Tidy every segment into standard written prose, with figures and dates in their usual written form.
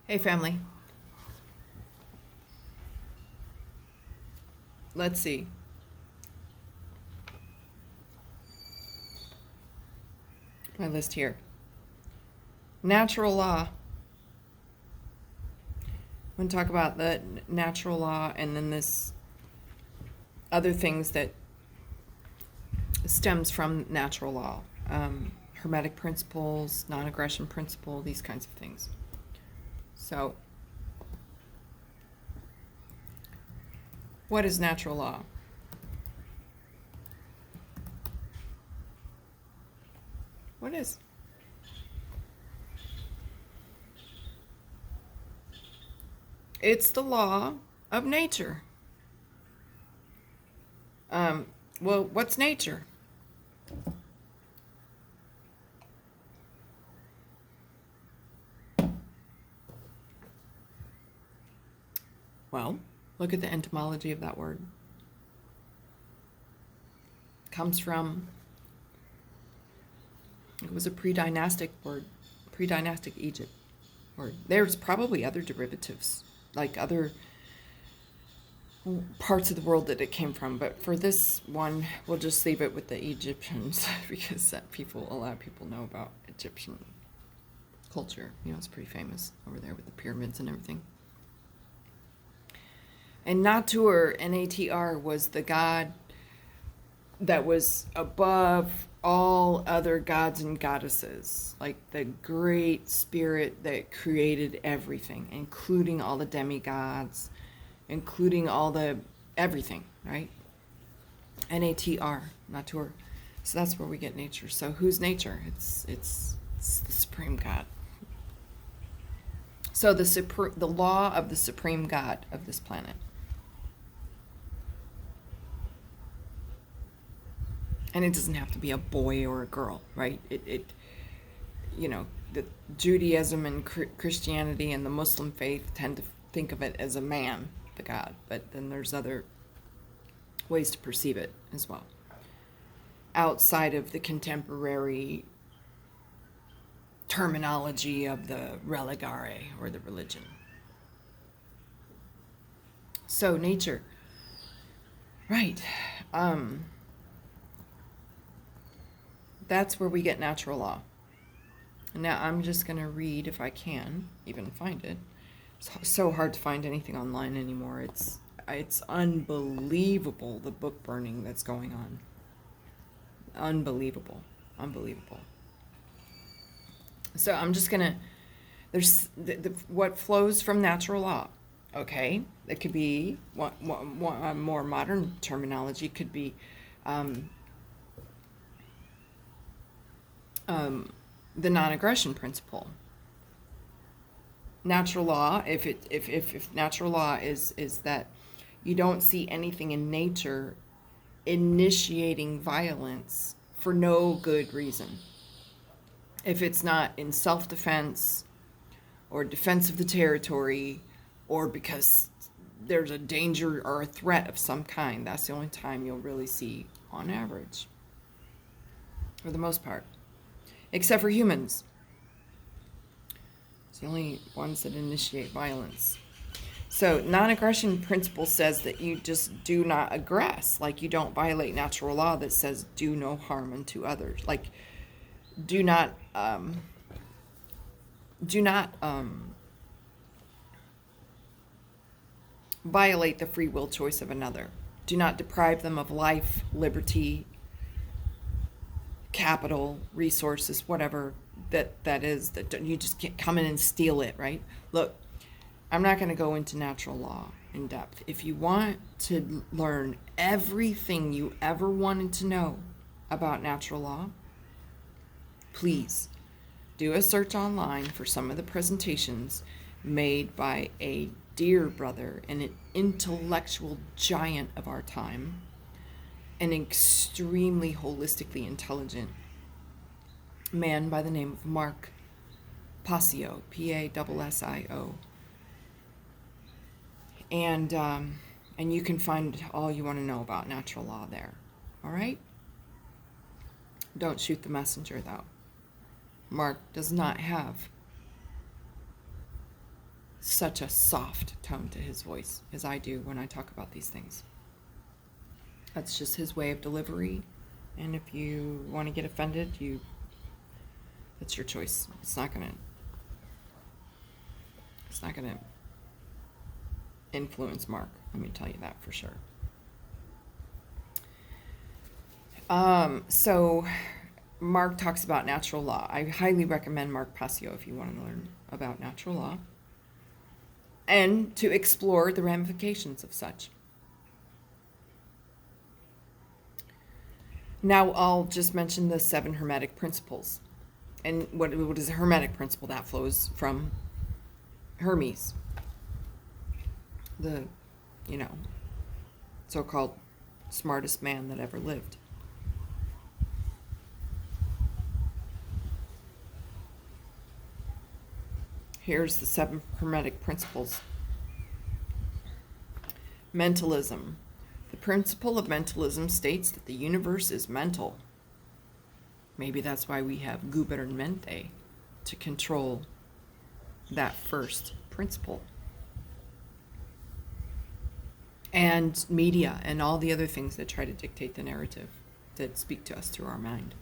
Hey, family. Let's see. My list here. Natural law. I'm going to talk about the natural law and then this other things that stems from natural law. Hermetic principles, non-aggression principle, these kinds of things. So, what is natural law? What is? It's the law of nature. Well, what's nature? Well, look at the etymology of that word. It comes from, it was a pre-dynastic word, pre-dynastic Egypt word. There's probably other derivatives, like other parts of the world that it came from, but for this one, we'll just leave it with the Egyptians because a lot of people know about Egyptian culture. You know, it's pretty famous over there with the pyramids and everything. And Natur, N-A-T-R, was the god that was above all other gods and goddesses, like the great spirit that created everything, including all the demigods, including all the everything, right? N-A-T-R, Natur. So that's where we get nature. So who's nature? It's the supreme God. So the law of the supreme God of this planet. And it doesn't have to be a boy or a girl, right? You know, the Judaism and Christianity and the Muslim faith tend to think of it as a man, the God, but then there's other ways to perceive it as well, outside of the contemporary terminology of the religare or the religion. So nature, right? That's where we get natural law. And now I'm just going to read, if I can even find it. It's so hard to find anything online anymore. It's unbelievable, the book burning that's going on. Unbelievable. So I'm just going to, there's what flows from natural law. Okay, it could be one more modern terminology could be the non-aggression principle. Natural law, if natural law is that you don't see anything in nature initiating violence for no good reason. If it's not in self-defense or defense of the territory or because there's a danger or a threat of some kind, that's the only time you'll really see, on average, for the most part. Except for humans. It's the only ones that initiate violence. So non-aggression principle says that you just do not aggress. Like you don't violate natural law that says do no harm unto others. Like do not violate the free will choice of another. Do not deprive them of life, liberty, capital, resources, whatever that is, that you just can't come in and steal it, right? Look, I'm not going to go into natural law in depth. If you want to learn everything you ever wanted to know about natural law, please do a search online for some of the presentations made by a dear brother and an intellectual giant of our time, an extremely holistically intelligent man by the name of Mark Passio, P-A-S-S-I-O. And you can find all you want to know about natural law there. All right? Don't shoot the messenger, though. Mark does not have such a soft tone to his voice as I do when I talk about these things. That's just his way of delivery. And if you want to get offended, that's your choice. It's not gonna influence Mark. Let me tell you that for sure. So Mark talks about natural law. I highly recommend Mark Passio if you want to learn about natural law and to explore the ramifications of such. Now I'll just mention the 7 Hermetic principles. And what is a Hermetic principle? That flows from Hermes, the, so-called smartest man that ever lived. Here's the 7 Hermetic principles. Mentalism. The principle of mentalism states that the universe is mental. Maybe that's why we have gubernamente to control that first principle. And media and all the other things that try to dictate the narrative that speak to us through our mind.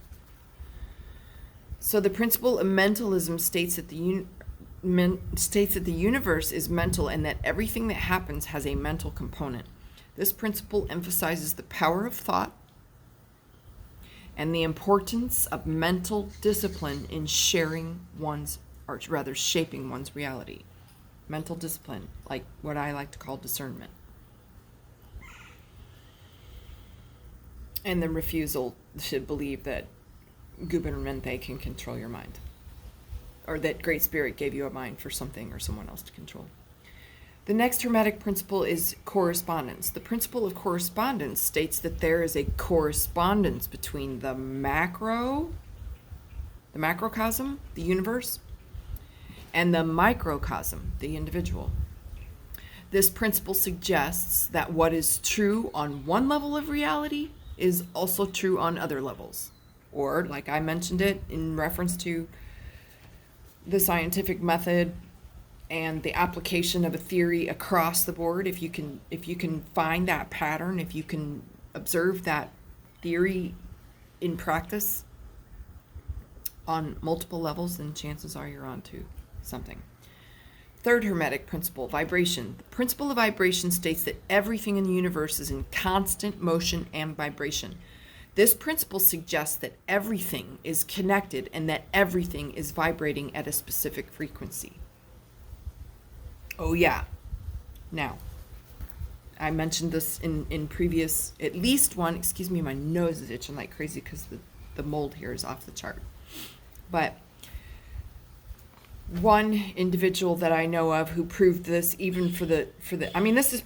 So the principle of mentalism states that the universe is mental and that everything that happens has a mental component. This principle emphasizes the power of thought and the importance of mental discipline in shaping one's reality. Mental discipline, like what I like to call discernment. And the refusal to believe that gubernamente can control your mind, or that Great Spirit gave you a mind for something or someone else to control. The next Hermetic principle is correspondence. The principle of correspondence states that there is a correspondence between the macrocosm, the universe, and the microcosm, the individual. This principle suggests that what is true on one level of reality is also true on other levels. Or, like I mentioned it in reference to the scientific method and the application of a theory across the board, if you can find that pattern, if you can observe that theory in practice on multiple levels, then chances are you're onto something. Third Hermetic principle, vibration. The principle of vibration states that everything in the universe is in constant motion and vibration. This principle suggests that everything is connected and that everything is vibrating at a specific frequency. Oh yeah. Now, I mentioned this in previous, at least one, excuse me, my nose is itching like crazy because the mold here is off the chart. But one individual that I know of who proved this, even for the I mean, this has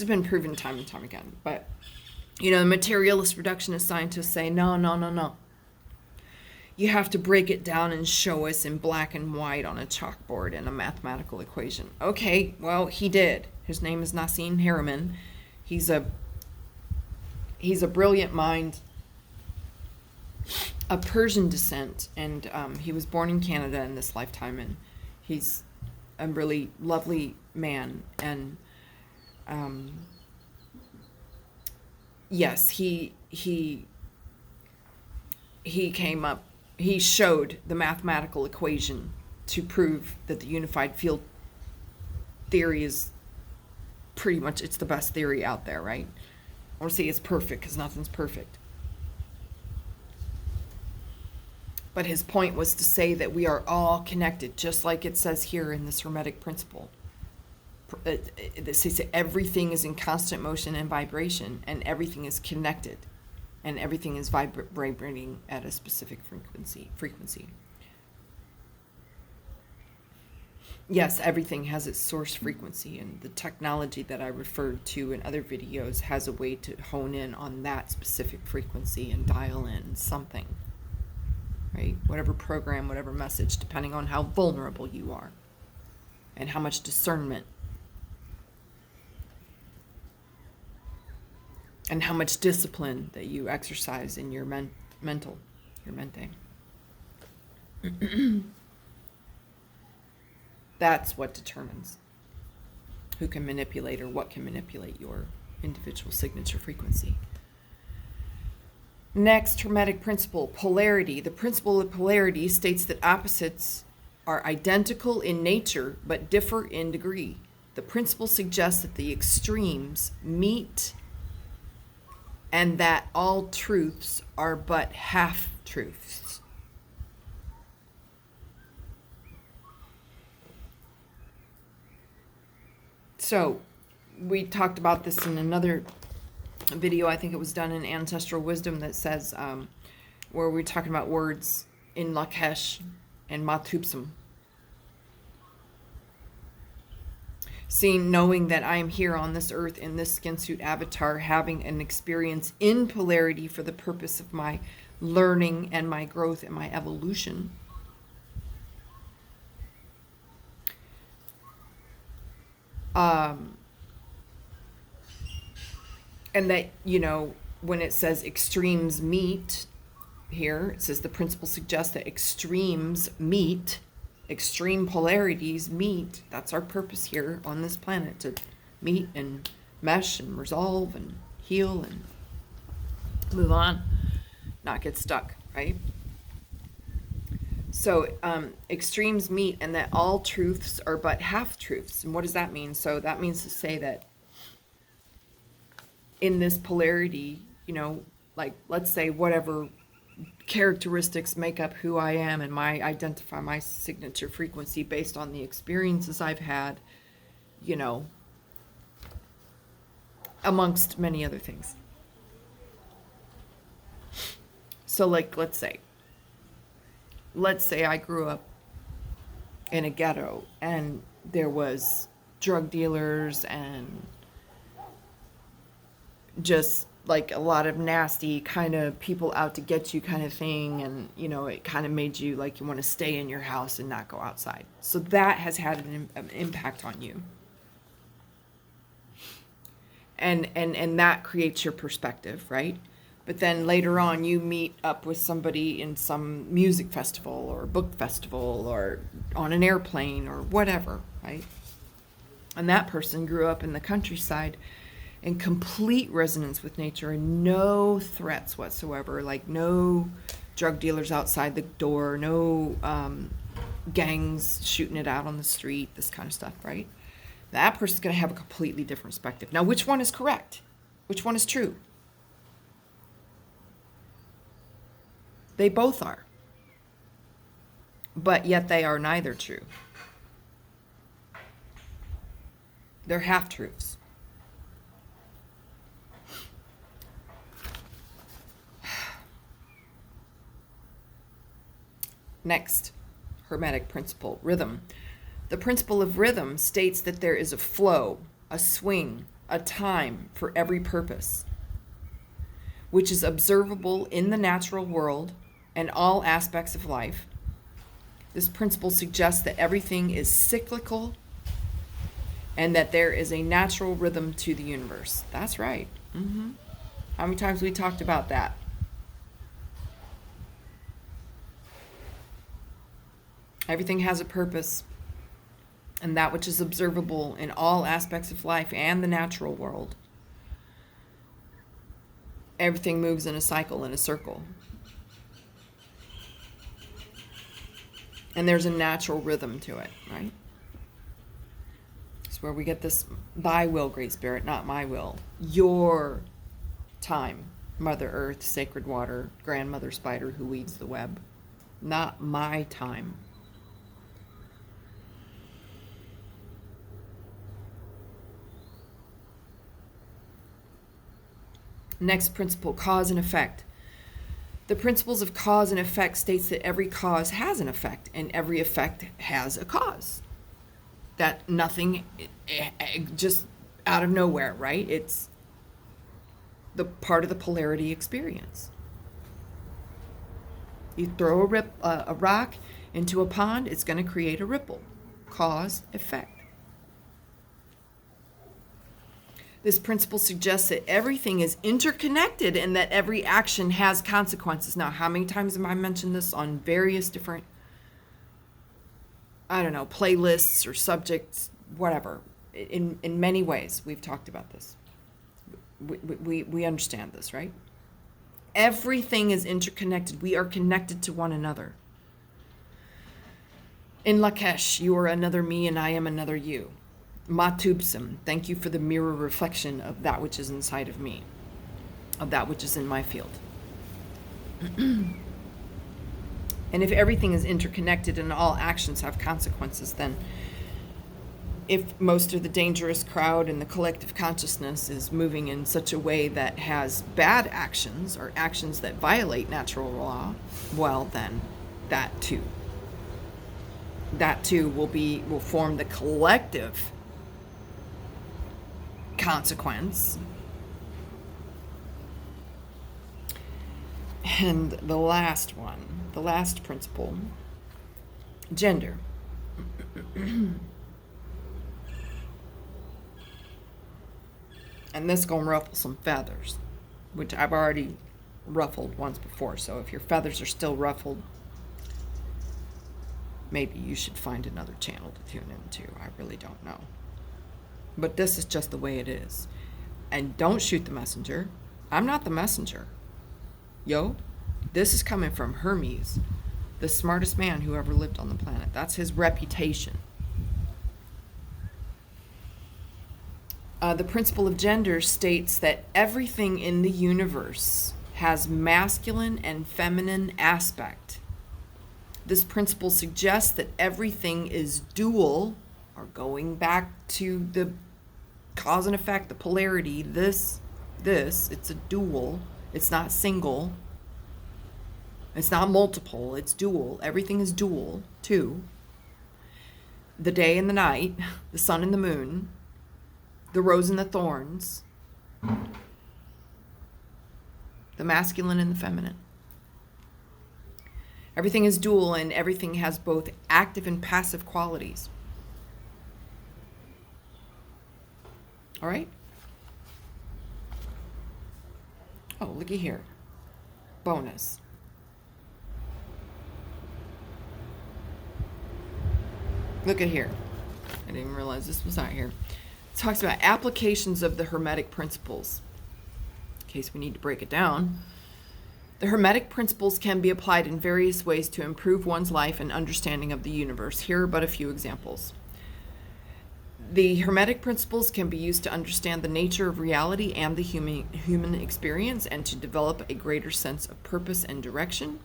been proven time and time again, but the materialist reductionist scientists say no. You have to break it down and show us in black and white on a chalkboard in a mathematical equation. Okay, well, he did. His name is Nassim Haramein. He's a brilliant mind, of Persian descent, and he was born in Canada in this lifetime, and he's a really lovely man. And yes, he came up. He showed the mathematical equation to prove that the unified field theory is pretty much, it's the best theory out there, right? I want to say it's perfect because nothing's perfect. But his point was to say that we are all connected, just like it says here in this Hermetic principle. It says that everything is in constant motion and vibration, and everything is connected. And everything is vibrating at a specific frequency. Yes, everything has its source frequency, and the technology that I referred to in other videos has a way to hone in on that specific frequency and dial in something, right? Whatever program, whatever message, depending on how vulnerable you are and how much discernment and how much discipline that you exercise in your mente. That's what determines who can manipulate or what can manipulate your individual signature frequency. Next, Hermetic principle, polarity. The principle of polarity states that opposites are identical in nature but differ in degree. The principle suggests that the extremes meet and that all truths are but half-truths. So, we talked about this in another video. I think it was done in Ancestral Wisdom that says, where we're talking about words in Lakesh and Matupsum. Seeing, knowing that I am here on this earth in this skin suit avatar, having an experience in polarity for the purpose of my learning and my growth and my evolution. And that, when it says extremes meet here, it says the principle suggests that extremes meet, extreme polarities meet. That's our purpose here on this planet, to meet and mesh and resolve and heal and move on, not get stuck, right? So extremes meet and that all truths are but half-truths. And what does that mean? So that means to say that in this polarity, like, let's say whatever characteristics make up who I am and identify my signature frequency based on the experiences I've had, amongst many other things. So, like, let's say I grew up in a ghetto and there was drug dealers and just like a lot of nasty kind of people out to get you kind of thing, and it kind of made you like you want to stay in your house and not go outside. So that has had an impact on you, and that creates your perspective, right? But then later on you meet up with somebody in some music festival or book festival or on an airplane or whatever, right? And that person grew up in the countryside in complete resonance with nature and no threats whatsoever, like no drug dealers outside the door, no gangs shooting it out on the street, this kind of stuff, right? That person's going to have a completely different perspective. Now, which one is correct? Which one is true? They both are. But yet they are neither true. They're half-truths. Next, Hermetic principle, rhythm. The principle of rhythm states that there is a flow, a swing, a time for every purpose, which is observable in the natural world and all aspects of life. This principle suggests that everything is cyclical and that there is a natural rhythm to the universe. That's right. How many times we talked about that? Everything has a purpose, and that which is observable in all aspects of life and the natural world. Everything moves in a cycle, in a circle. And there's a natural rhythm to it, right? It's where we get this, thy will, Great Spirit, not my will. Your time, Mother Earth, sacred water, grandmother spider who weaves the web. Not my time. Next principle, cause and effect. The principles of cause and effect states that every cause has an effect and every effect has a cause. That nothing just out of nowhere, right? It's the part of the polarity experience. You throw a rock into a pond, it's going to create a ripple. Cause, effect. This principle suggests that everything is interconnected and that every action has consequences. Now, how many times have I mentioned this on various different I don't know, playlists or subjects, whatever. In many ways, we've talked about this. We understand this, right? Everything is interconnected. We are connected to one another. In Lakesh, you are another me and I am another you. Matubsum, thank you for the mirror reflection of that which is inside of me, of that which is in my field. And if everything is interconnected and all actions have consequences, then if most of the dangerous crowd in the collective consciousness is moving in such a way that has bad actions or actions that violate natural law, well, then that too will form the collective consequence. And the last principle, gender. And this gonna ruffle some feathers, which I've already ruffled once before. So if your feathers are still ruffled, maybe you should find another channel to tune into. I really don't know. But this is just the way it is. And don't shoot the messenger. I'm not the messenger. Yo, this is coming from Hermes, the smartest man who ever lived on the planet. That's his reputation. The principle of gender states that everything in the universe has masculine and feminine aspect. This principle suggests that everything is dual, or going back to the cause and effect, the polarity, this, it's a dual. It's not single. It's not multiple. It's dual. Everything is dual, too. The day and the night, the sun and the moon, the rose and the thorns, the masculine and the feminine. Everything is dual, and everything has both active and passive qualities. All right? Oh, looky here. Bonus. Look at here. I didn't even realize this was not here. It talks about applications of the Hermetic principles. In case we need to break it down. The Hermetic principles can be applied in various ways to improve one's life and understanding of the universe. Here are but a few examples. The Hermetic principles can be used to understand the nature of reality and the human experience and to develop a greater sense of purpose and direction.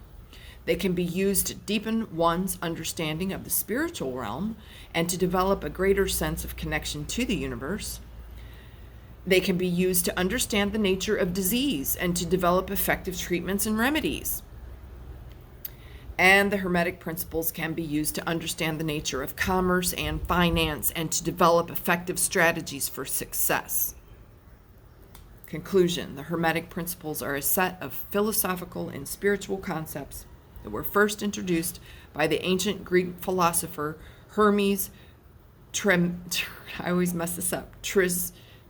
They can be used to deepen one's understanding of the spiritual realm and to develop a greater sense of connection to the universe. They can be used to understand the nature of disease and to develop effective treatments and remedies. And the Hermetic principles can be used to understand the nature of commerce and finance and to develop effective strategies for success. Conclusion: the Hermetic principles are a set of philosophical and spiritual concepts that were first introduced by the ancient Greek philosopher Hermes I always mess this up.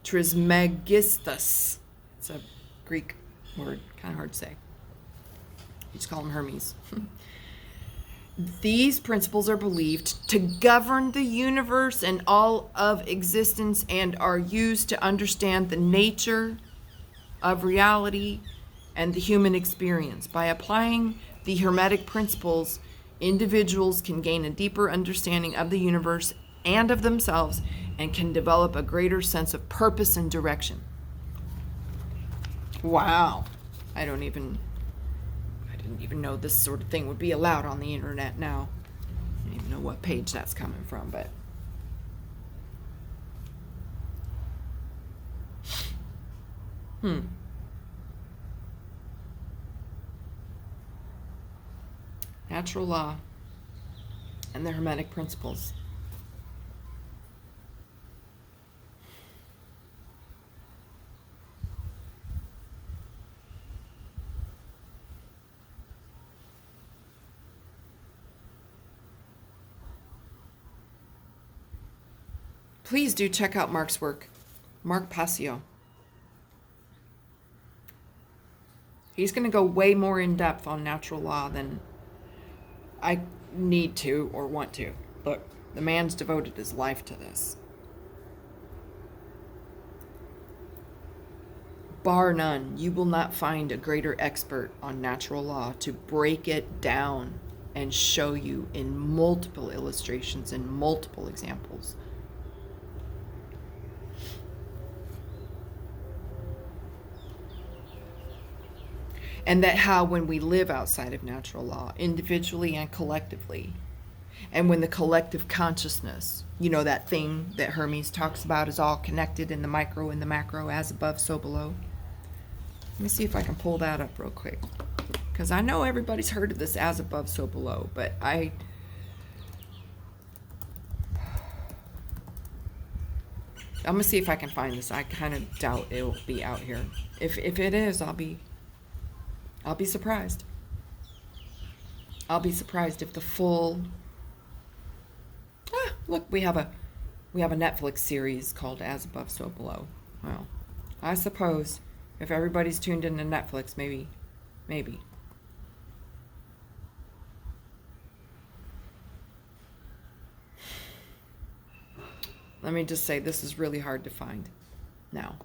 Trismegistus. It's a Greek word, kind of hard to say. You just call him Hermes. These principles are believed to govern the universe and all of existence and are used to understand the nature of reality and the human experience. By applying the Hermetic principles, individuals can gain a deeper understanding of the universe and of themselves and can develop a greater sense of purpose and direction. Wow. I didn't even know this sort of thing would be allowed on the internet now. I don't even know what page that's coming from, but natural law and the Hermetic principles. Please do check out Mark's work, Mark Passio. He's going to go way more in depth on natural law than I need to or want to. Look, the man's devoted his life to this. Bar none, you will not find a greater expert on natural law to break it down and show you in multiple illustrations and multiple examples. And that how when we live outside of natural law, individually and collectively, and when the collective consciousness, you know, that thing that Hermes talks about is all connected in the micro and the macro, as above, so below. Let me see if I can pull that up real quick. Because I know everybody's heard of this as above, so below, but I'm going to see if I can find this. I kind of doubt it'll be out here. If it is, I'll be surprised. I'll be surprised if the full... look, we have a Netflix series called As Above, So Below. Well, I suppose if everybody's tuned into Netflix, maybe. Let me just say, this is really hard to find now.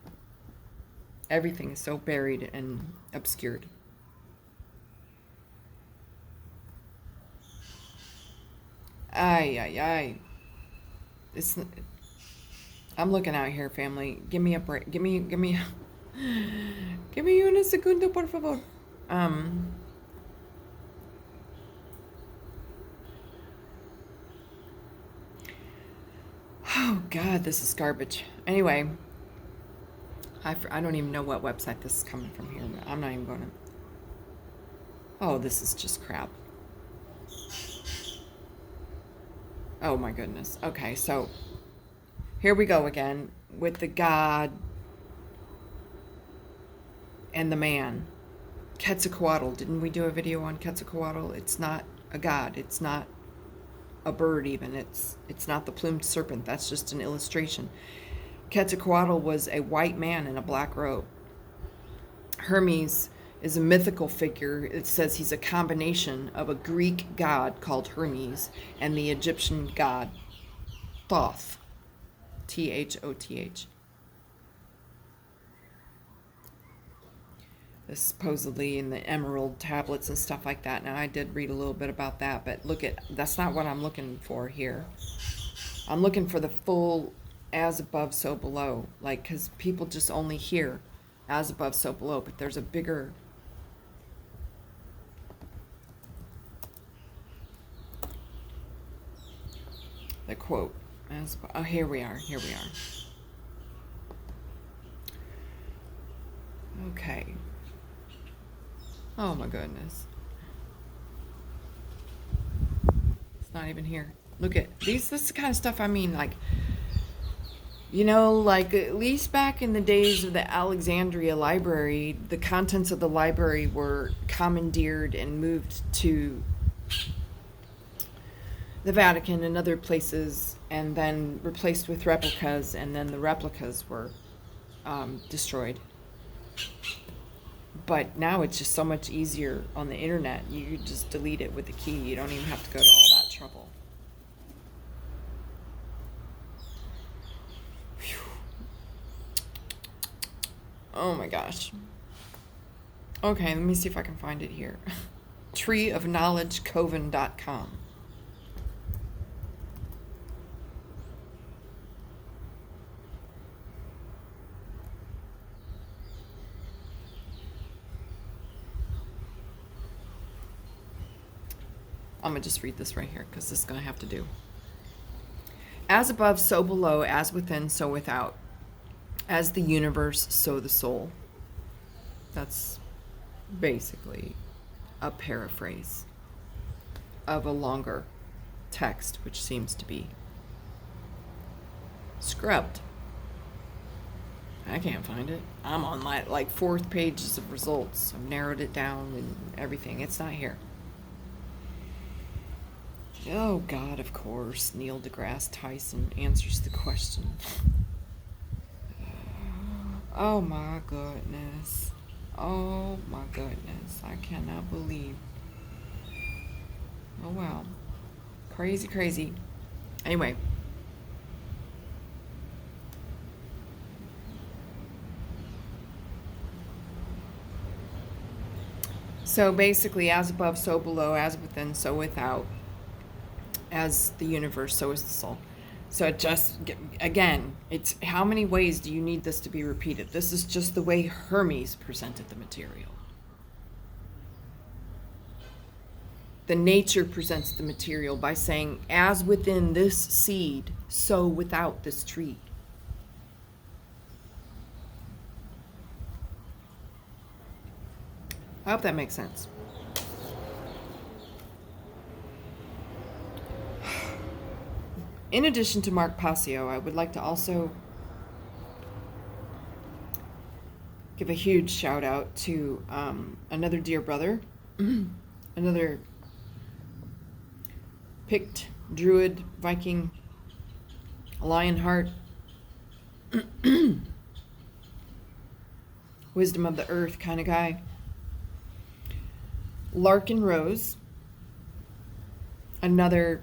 Everything is so buried and obscured. Ay. I'm looking out here, family. Give me a break. Give me una segundo, por favor. Oh God, this is garbage. Anyway, I don't even know what website this is coming from here. But I'm not even going to. Oh, this is just crap. Oh my goodness. Okay, so here we go again with the God and the man. Quetzalcoatl. Didn't we do a video on Quetzalcoatl? It's not a god. It's not a bird even. It's not the plumed serpent. That's just an illustration. Quetzalcoatl was a white man in a black robe. Hermes is a mythical figure. It says he's a combination of a Greek god called Hermes and the Egyptian god Thoth. Thoth. This supposedly in the emerald tablets and stuff like that. Now, I did read a little bit about that, but that's not what I'm looking for here. I'm looking for the full as above, so below. Like, because people just only hear as above, so below, but there's a bigger... The quote. Oh, here we are. Okay. Oh my goodness. It's not even here. Look at these. This is the kind of stuff I mean, like, you know, like at least back in the days of the Alexandria Library, the contents of the library were commandeered and moved to the Vatican and other places, and then replaced with replicas, and then the replicas were destroyed. But now it's just so much easier on the internet. You just delete it with a key. You don't even have to go to all that trouble. Whew. Oh my gosh. Okay, let me see if I can find it here. treeofknowledgecoven.com. I'm going to just read this right here because this is going to have to do. As above, so below, as within, so without. As the universe, so the soul. That's basically a paraphrase of a longer text, which seems to be scrubbed. I can't find it. I'm on my like fourth pages of results. I've narrowed it down and everything. It's not here. Oh God, of course. Neil deGrasse Tyson answers the question. Oh my goodness. Oh my goodness. I cannot believe. Oh wow. Crazy. Anyway. So basically, as above, so below, as within, so without, as the universe, so is the soul. So it just, again, it's how many ways do you need this to be repeated? This is just the way Hermes presented the material. The nature presents the material by saying, as within this seed, so without this tree. I hope that makes sense. In addition to Mark Passio, I would like to also give a huge shout out to another dear brother, another Pict, Druid, Viking, Lionheart, wisdom of the earth kind of guy, Larkin Rose, another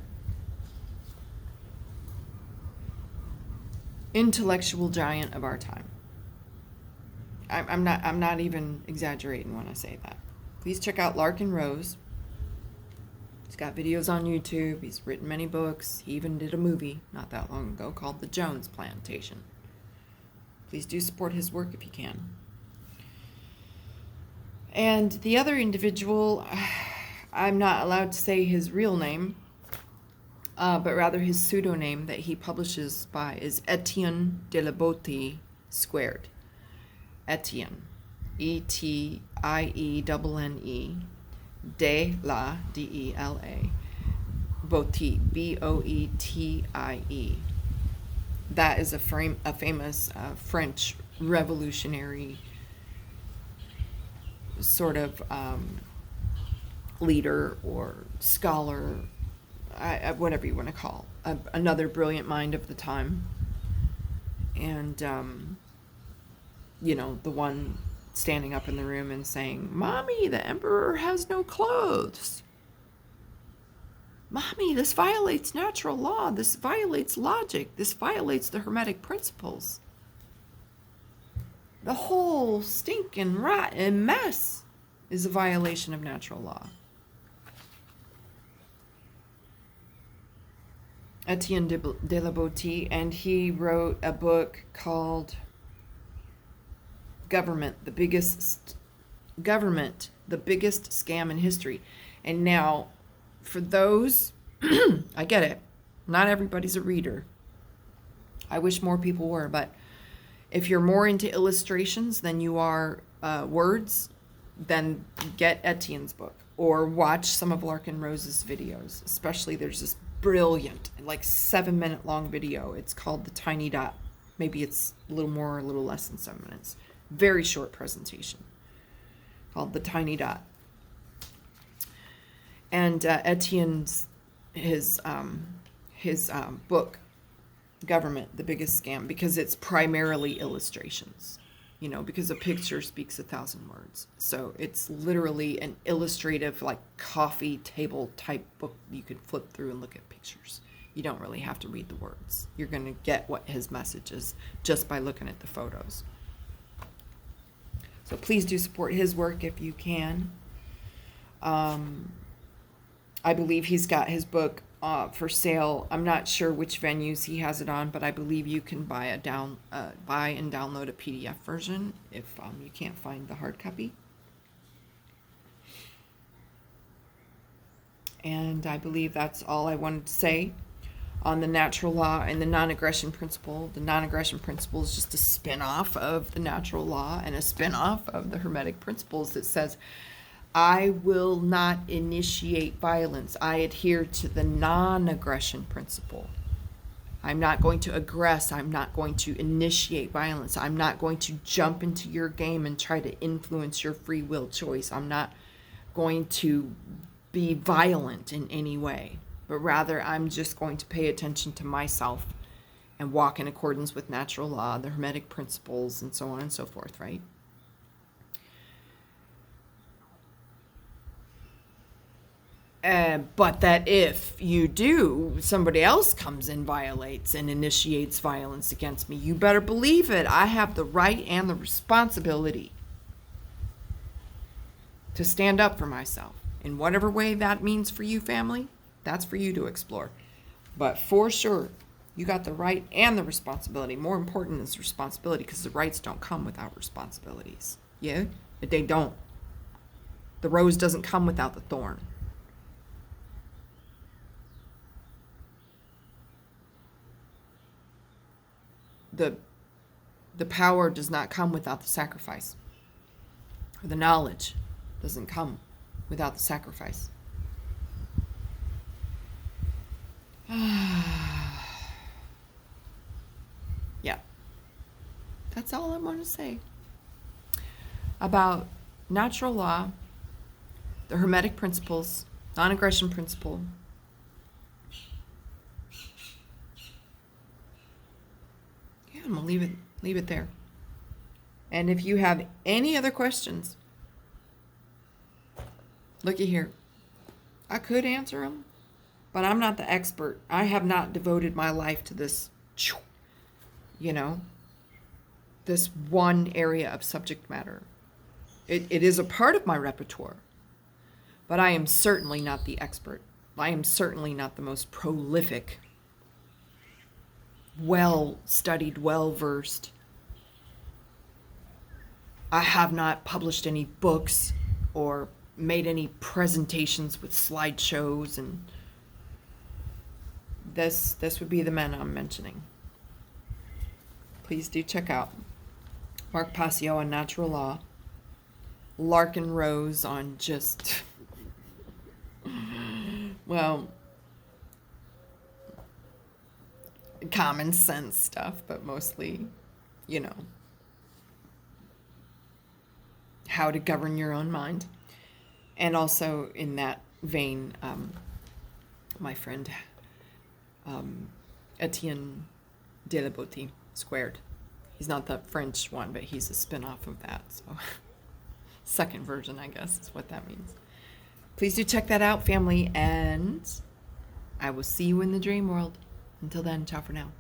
intellectual giant of our time. I'm not even exaggerating when I say that. Please check out Larkin Rose. He's got videos on YouTube. He's written many books. He even did a movie not that long ago called The Jones Plantation. Please do support his work if you can. And the other individual, I'm not allowed to say his real name, but rather his pseudonym that he publishes by is Etienne de la Boetie squared. Etienne, Etienne, de la, D-E-L-A, Boetie, B-O-E-T-I-E. That is a famous French revolutionary sort of leader or scholar, whatever you want to call, another brilliant mind of the time. And, the one standing up in the room and saying, "Mommy, the emperor has no clothes. Mommy, this violates natural law. This violates logic. This violates the Hermetic principles. The whole stinking rot and mess is a violation of natural law." Etienne de la Boetie, and he wrote a book called Government, the biggest scam in history. And now, for those, I get it, not everybody's a reader. I wish more people were, but if you're more into illustrations than you are words, then get Etienne's book or watch some of Larkin Rose's videos. Especially, there's this brilliant, 7-minute long video. It's called The Tiny Dot. Maybe it's a little more or a little less than 7 minutes. Very short presentation called The Tiny Dot. And Etienne's his book, Government, the Biggest Scam, because it's primarily illustrations, because a picture speaks 1,000 words. So it's literally an illustrative, coffee table type book you could flip through and look at pictures. You don't really have to read the words. You're going to get what his message is just by looking at the photos. So please do support his work if you can. I believe he's got his book for sale. I'm not sure which venues he has it on, but I believe you can buy and download a PDF version if you can't find the hard copy. And I believe that's all I wanted to say on the natural law and the non-aggression principle. The non-aggression principle is just a spin-off of the natural law and a spin-off of the Hermetic principles that says, I will not initiate violence. I adhere to the non-aggression principle. I'm not going to aggress. I'm not going to initiate violence. I'm not going to jump into your game and try to influence your free will choice. I'm not going to be violent in any way, but rather I'm just going to pay attention to myself and walk in accordance with natural law, the Hermetic principles, and so on and so forth, right? But that if you do, somebody else comes and violates and initiates violence against me, you better believe it. I have the right and the responsibility to stand up for myself. In whatever way that means for you, family, that's for you to explore. But for sure, you got the right and the responsibility. More important is responsibility, because the rights don't come without responsibilities. Yeah? They don't. The rose doesn't come without the thorn. The power does not come without the sacrifice. Or the knowledge doesn't come without the sacrifice. Yeah. That's all I want to say about natural law, the Hermetic principles, non-aggression principle. Yeah, I'm gonna leave it there. And if you have any other questions, looky here. I could answer them, but I'm not the expert. I have not devoted my life to this, this one area of subject matter. It is a part of my repertoire, but I am certainly not the expert. I am certainly not the most prolific, well-studied, well-versed. I have not published any books or made any presentations with slideshows, and this would be the men I'm mentioning. Please do check out Mark Passio on natural law, Larkin Rose on just, well, common sense stuff, but mostly, how to govern your own mind. And also in that vein, my friend Etienne de la Boetie squared. He's not the French one, but he's a spin-off of that. So second version, I guess, is what that means. Please do check that out, family, and I will see you in the dream world. Until then, ciao for now.